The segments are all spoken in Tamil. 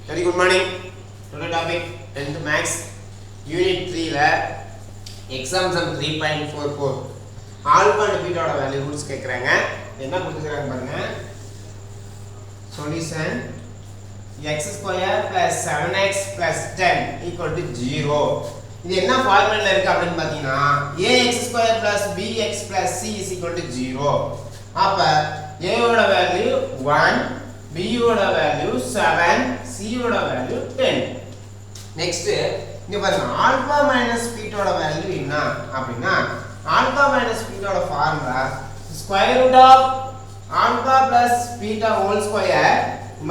Very good morning. Today topic 10th Max Unit 3 la exam sum 3.44 alpha and beta oda value roots கேக்குறாங்க. என்ன கொடுத்திருக்காங்க பாருங்க. Solution x square plus 7x plus 10 equal to 0. இது என்ன ஃபார்முலால இருக்கு அப்படினு பாத்தீங்கன்னா ax square plus bx plus c is equal to 0. அப்ப a ஓட வேல்யூ 1, b ஓட வேல்யூ 7, c ஓட வேல்யூ 10. நெக்ஸ்ட் இங்க பாருங்க ஆல்பா மைனஸ் பீட்டா ஓட வேல்யூ என்ன அப்படினா ஆல்பா மைனஸ் பீட்டா ஓட formula square root of alpha plus beta whole square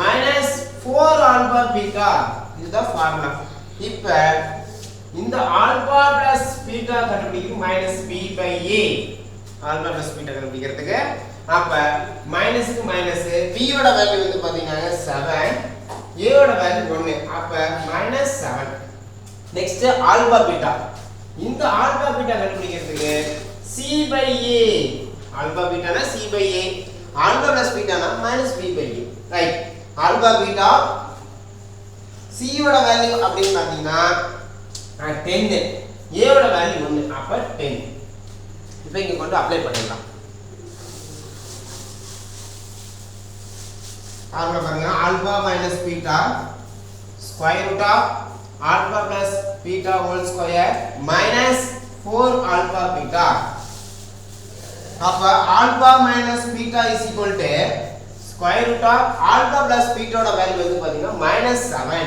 minus 4 alpha beta இதுதான் ஃபார்முலா. இப்போ இந்த ஆல்பா பிளஸ் பீட்டா கண்டுபிடிக்கிறது minus b by a alpha plus beta கண்டுபிடிக்கிறதுக்கு அப்ப மைனஸ்க்கு மைனஸ் b ஓட வேல்யூ வந்து பாத்தீங்கன்னா 7 a ஓட வேல்யூ 1 அப்ப -7. நெக்ஸ்ட் ஆல்பா பீட்டா இந்த ஆல்பா பீட்டா கண்டுபிடிக்கிறதுக்கு c by a ஆல்பா பீட்டானா c by a alpha plus பீட்டானா -b by a right. Alpha beta c ஓட வேல்யூ அப்படினு பாத்தீங்கன்னா 10 a ஓட வேல்யூ 1 அப்ப 10. இப்போ இங்க கொண்டு அப்ளை பண்ணிடலாம். ஃபார்முலா பாருங்க alpha minus beta square root of alpha plus beta whole square minus 4 alpha beta. அப்ப alpha minus beta is equal to square root of alpha plus பீட்டாவோட வேல்யூ வந்து பாத்தீங்கன்னா -7.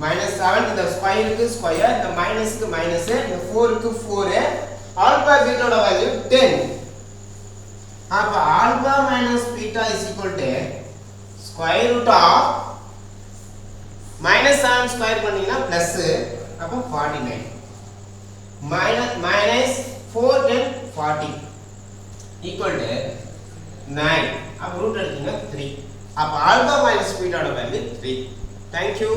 -7 இந்த ஸ்கொயருக்கு ஸ்கொயர் இந்த மைனஸ்க்கு மைனஸ் இந்த 4க்கு 4 ஆல்பா பீட்டாவோட வேல்யூ 10. அப்ப alpha minus beta is equal to square root of -7 square பண்ணீங்கன்னா பிளஸ் அப்ப 49 minus 4 10 40 equal to 9. அப்ப ரூட் எடுத்தீங்கன்னா 3. அப்ப ஆல்பா மைனஸ் பீட்டாவோட வேல்யூ 3. Thank you.